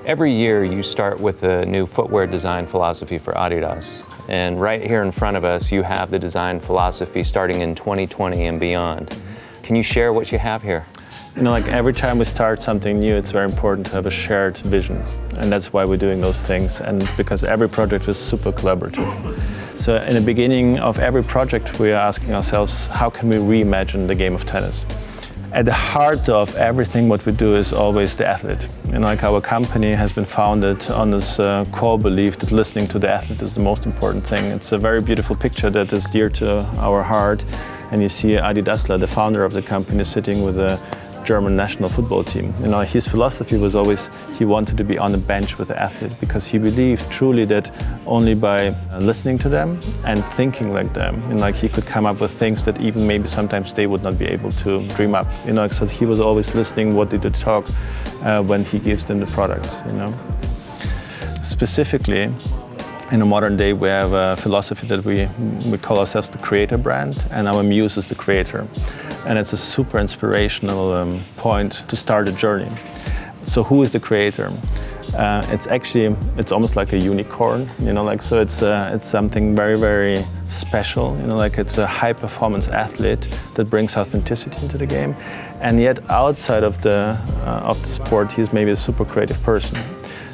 Every year you start with a new footwear design philosophy for Adidas. And right here in front of us you have the design philosophy starting in 2020 and beyond. Can you share what you have here? You know, like every time we start something new, it's very important to have a shared vision. And that's why we're doing those things, and because every project is super collaborative. So in the beginning of every project, we are asking ourselves, how can we reimagine the game of tennis? At the heart of everything what we do is always the athlete. You know, like our company has been founded on this core belief that listening to the athlete is the most important thing. It's a very beautiful picture that is dear to our heart. And you see Adi Dassler, the founder of the company, sitting with a German national football team. You know, his philosophy was always he wanted to be on the bench with the athlete because he believed truly that only by listening to them and thinking like them, and like he could come up with things that even maybe sometimes they would not be able to dream up. You know, so he was always listening what they did talk when he gives them the products. You know, specifically. In the modern day, we have a philosophy that we call ourselves the creator brand, and our muse is the creator. And it's a super inspirational point to start a journey. So who is the creator? It's almost like a unicorn, you know, like, so it's something very, very special, you know, like it's a high performance athlete that brings authenticity into the game. And yet outside of the sport, he's maybe a super creative person.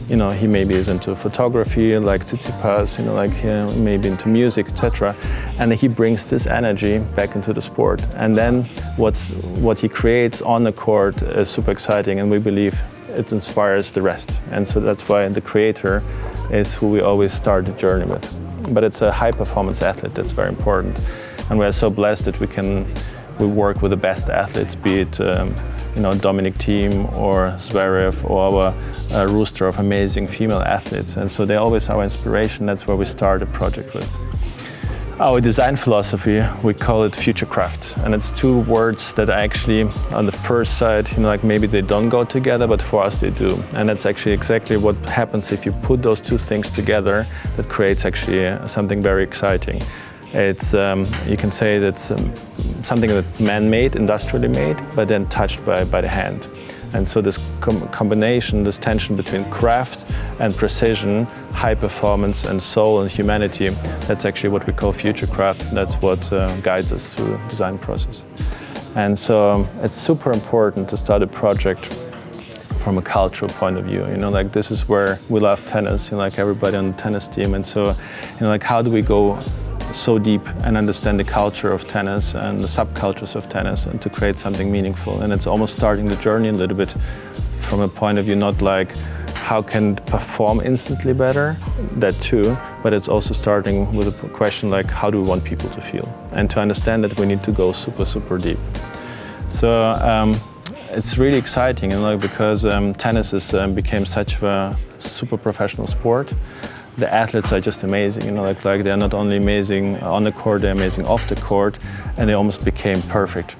You know, he maybe is into photography, like Tsitsipas, you know, like maybe into music, etc. And he brings this energy back into the sport. And then what he creates on the court is super exciting, and we believe it inspires the rest. And so that's why the creator is who we always start the journey with. But it's a high-performance athlete that's very important. And we are so blessed that we work with the best athletes, be it you know, Dominic Thiem or Zverev or our rooster of amazing female athletes. And so they're always our inspiration. That's where we start a project with. Our design philosophy, we call it Futurecraft. And it's two words that actually, on the first side, you know, like maybe they don't go together, but for us they do. And that's actually exactly what happens if you put those two things together. That creates actually something very exciting. It's, you can say that's something that's man-made, industrially made, but then touched by the hand. And so this combination, this tension between craft and precision, high performance and soul and humanity, that's actually what we call Futurecraft. That's what guides us through the design process. And so it's super important to start a project from a cultural point of view. You know, like this is where we love tennis, you know, like everybody on the tennis team. And so, you know, like how do we go so deep and understand the culture of tennis and the subcultures of tennis and to create something meaningful. And it's almost starting the journey a little bit from a point of view, not like how can it perform instantly better, that too, but it's also starting with a question like how do we want people to feel? And to understand that we need to go super, super deep. So it's really exciting, you know, because tennis became such a super professional sport. The athletes are just amazing, you know, like they're not only amazing on the court, they're amazing off the court, and they almost became perfect.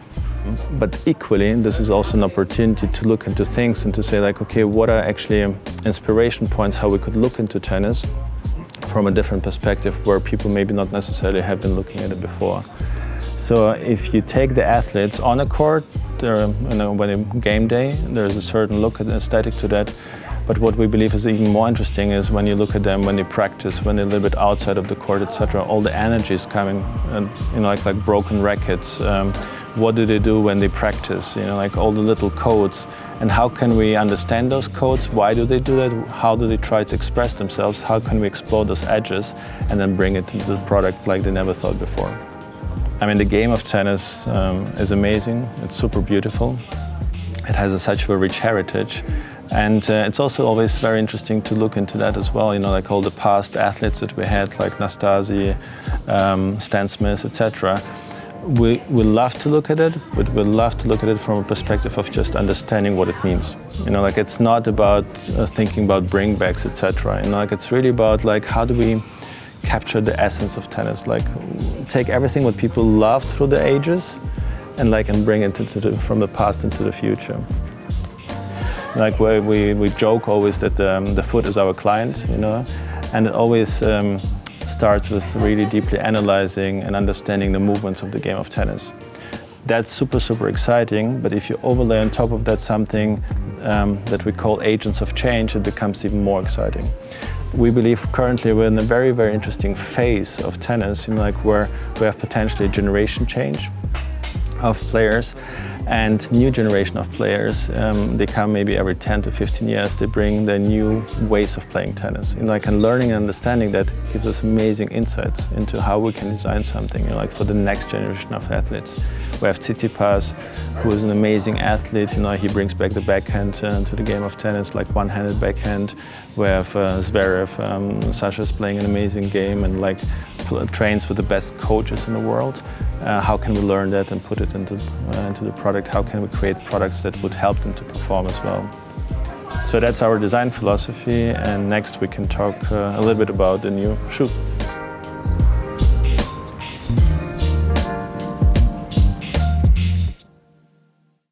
But equally, this is also an opportunity to look into things and to say like, okay, what are actually inspiration points, how we could look into tennis from a different perspective where people maybe not necessarily have been looking at it before. So if you take the athletes on a court, you know, when a game day, there's a certain look at aesthetic to that. But what we believe is even more interesting is when you look at them, when they practice, when they're a little bit outside of the court, etc. All the energy is coming, and you know, like broken rackets. What do they do when they practice? You know, like all the little codes. And how can we understand those codes? Why do they do that? How do they try to express themselves? How can we explore those edges and then bring it into the product like they never thought before? I mean, the game of tennis is amazing. It's super beautiful. It has such a rich heritage. And it's also always very interesting to look into that as well, you know, like all the past athletes that we had, like Nastase, Stan Smith, etc. We love to look at it, but we love to look at it from a perspective of just understanding what it means. You know, like it's not about thinking about bringbacks, etc. You know, like it's really about like how do we capture the essence of tennis, like take everything what people love through the ages and bring it from the past into the future. Like we joke always that the foot is our client, you know, and it always starts with really deeply analyzing and understanding the movements of the game of tennis. That's super, super exciting, but if you overlay on top of that something that we call agents of change, it becomes even more exciting. We believe currently we're in a very, very interesting phase of tennis, where we have potentially a generation change of players, and new generation of players. They come maybe every 10 to 15 years. They bring their new ways of playing tennis. And learning and understanding that gives us amazing insights into how we can design something for the next generation of athletes. We have Tsitsipas, who is an amazing athlete. He brings back the backhand to the game of tennis, like one-handed backhand. We have Zverev. Sasha's playing an amazing game and trains with the best coaches in the world. How can we learn that and put it into the product? How can we create products that would help them to perform as well? So that's our design philosophy, and next we can talk a little bit about the new shoe.